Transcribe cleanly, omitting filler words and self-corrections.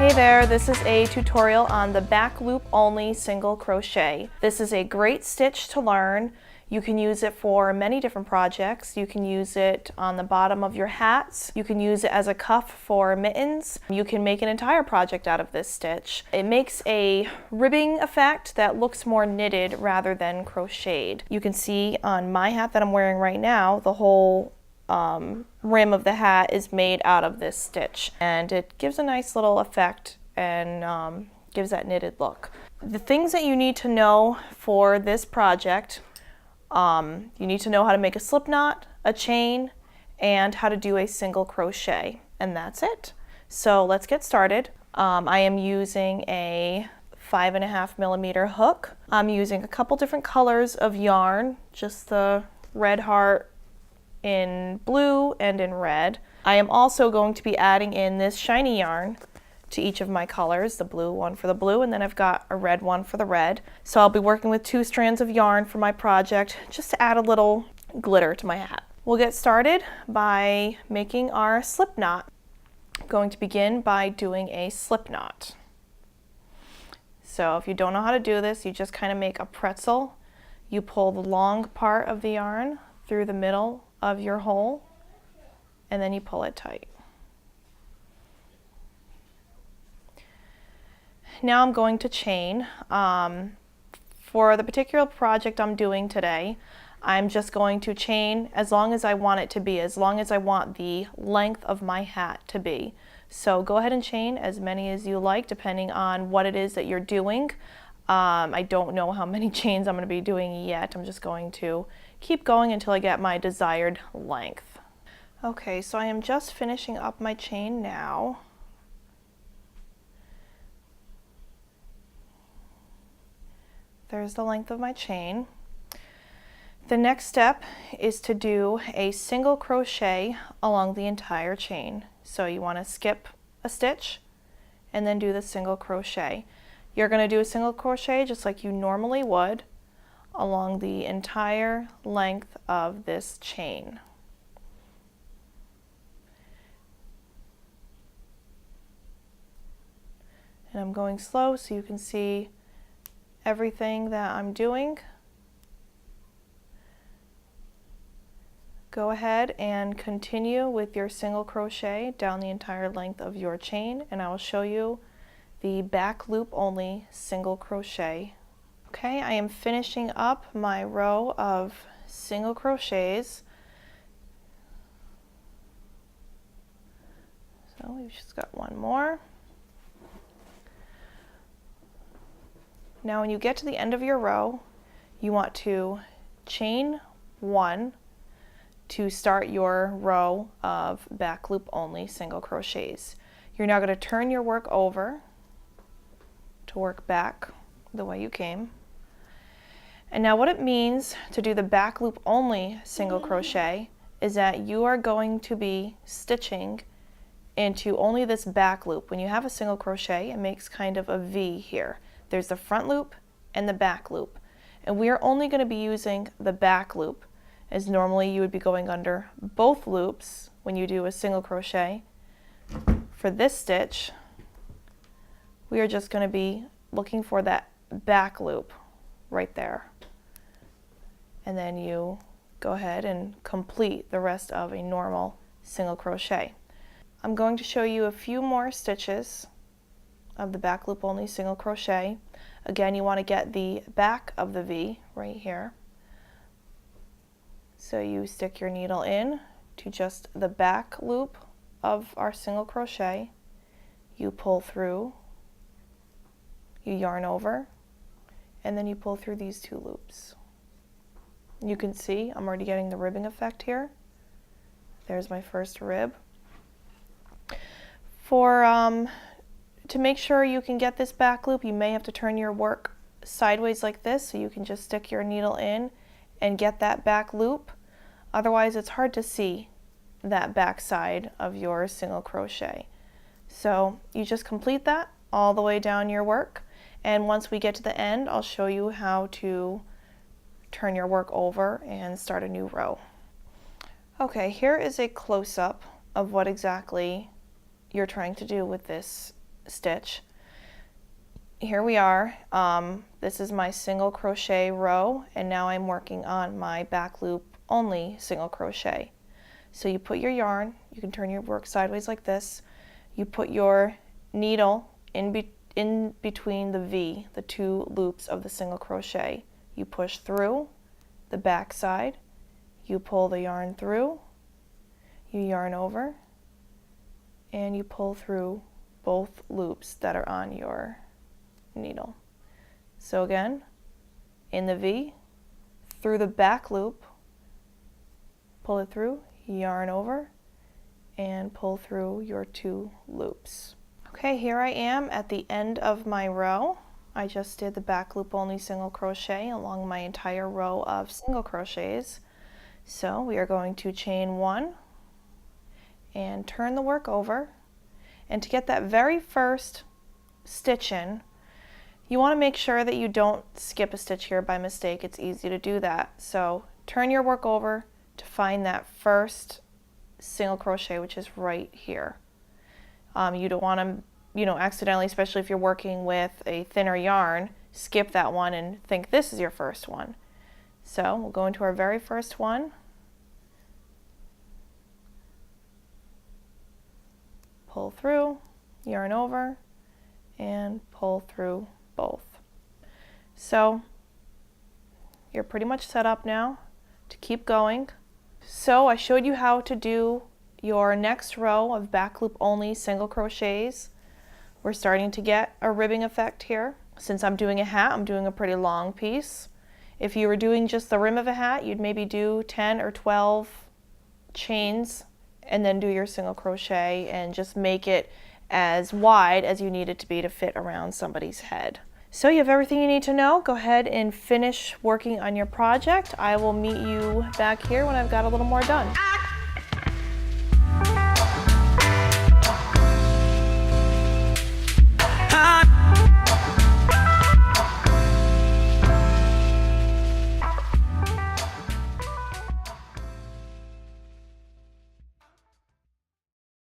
Hey there, this is a tutorial on the back loop only single crochet. This is a great stitch to learn. You can use it for many different projects. You can use it on the bottom of your hats. You can use it as a cuff for mittens. You can make an entire project out of this stitch. It makes a ribbing effect that looks more knitted rather than crocheted. You can see on my hat that I'm wearing right now, the whole rim of the hat is made out of this stitch, and it gives a nice little effect and gives that knitted look. The things that you need to know for this project, you need to know how to make a slip knot, a chain, and how to do a single crochet, and that's it. So let's get started. I am using a 5.5 millimeter hook. I'm using a couple different colors of yarn, just the red heart in blue and in red. I am also going to be adding in this shiny yarn to each of my colors, the blue one for the blue, and then I've got a red one for the red. So I'll be working with 2 strands of yarn for my project just to add a little glitter to my hat. We'll get started by making our slip knot. I'm going to begin by doing a slip knot. So if you don't know how to do this, you just kind of make a pretzel. You pull the long part of the yarn through the middle of your hole, and then you pull it tight. Now I'm going to chain. For the particular project I'm doing today, I'm just going to chain as long as I want it to be, as long as I want the length of my hat to be. So go ahead and chain as many as you like, depending on what it is that you're doing. I don't know how many chains I'm going to be doing yet. I'm just going to keep going until I get my desired length. Okay, so I am just finishing up my chain now. There's the length of my chain. The next step is to do a single crochet along the entire chain. So you want to skip a stitch and then do the single crochet. You're going to do a single crochet just like you normally would along the entire length of this chain. And I'm going slow so you can see everything that I'm doing. Go ahead and continue with your single crochet down the entire length of your chain, and I will show you the back loop only single crochet. Okay, I am finishing up my row of single crochets. So we've just got one more. Now when you get to the end of your row, you want to chain 1 to start your row of back loop only single crochets. You're now going to turn your work over to work back the way you came. And now what it means to do the back loop only single crochet is that you are going to be stitching into only this back loop. When you have a single crochet, it makes kind of a V here. There's the front loop and the back loop. And we are only going to be using the back loop, as normally you would be going under both loops when you do a single crochet. For this stitch, we are just going to be looking for that back loop right there. And then you go ahead and complete the rest of a normal single crochet. I'm going to show you a few more stitches of the back loop only single crochet. Again, you want to get the back of the V right here. So you stick your needle in to just the back loop of our single crochet. You pull through, you yarn over, and then you pull through these 2 loops. You can see I'm already getting the ribbing effect here. There's my first rib. To make sure you can get this back loop, you may have to turn your work sideways like this so you can just stick your needle in and get that back loop. Otherwise, it's hard to see that back side of your single crochet. So you just complete that all the way down your work, and once we get to the end, I'll show you how to turn your work over and start a new row. Okay, here is a close-up of what exactly you're trying to do with this stitch. Here we are. This is my single crochet row, and now I'm working on my back loop only single crochet. So you put your yarn, you can turn your work sideways like this, you put your needle in between the V, the two loops of the single crochet. You push through the back side, you pull the yarn through, you yarn over, and you pull through both loops that are on your needle. So again, in the V, through the back loop, pull it through, yarn over, and pull through your two loops. Okay, here I am at the end of my row. I just did the back loop only single crochet along my entire row of single crochets. So we are going to chain one and turn the work over. And to get that very first stitch in, you want to make sure that you don't skip a stitch here by mistake. It's easy to do that. So turn your work over to find that first single crochet, which is right here. You don't want to, accidentally, especially if you're working with a thinner yarn, skip that one and think this is your first one. So we'll go into our very first one. Pull through, yarn over, and pull through both. So you're pretty much set up now to keep going. So I showed you how to do your next row of back loop only single crochets. We're starting to get a ribbing effect here. Since I'm doing a hat, I'm doing a pretty long piece. If you were doing just the rim of a hat, you'd maybe do 10 or 12 chains and then do your single crochet and just make it as wide as you need it to be to fit around somebody's head. So you have everything you need to know. Go ahead and finish working on your project. I will meet you back here when I've got a little more done.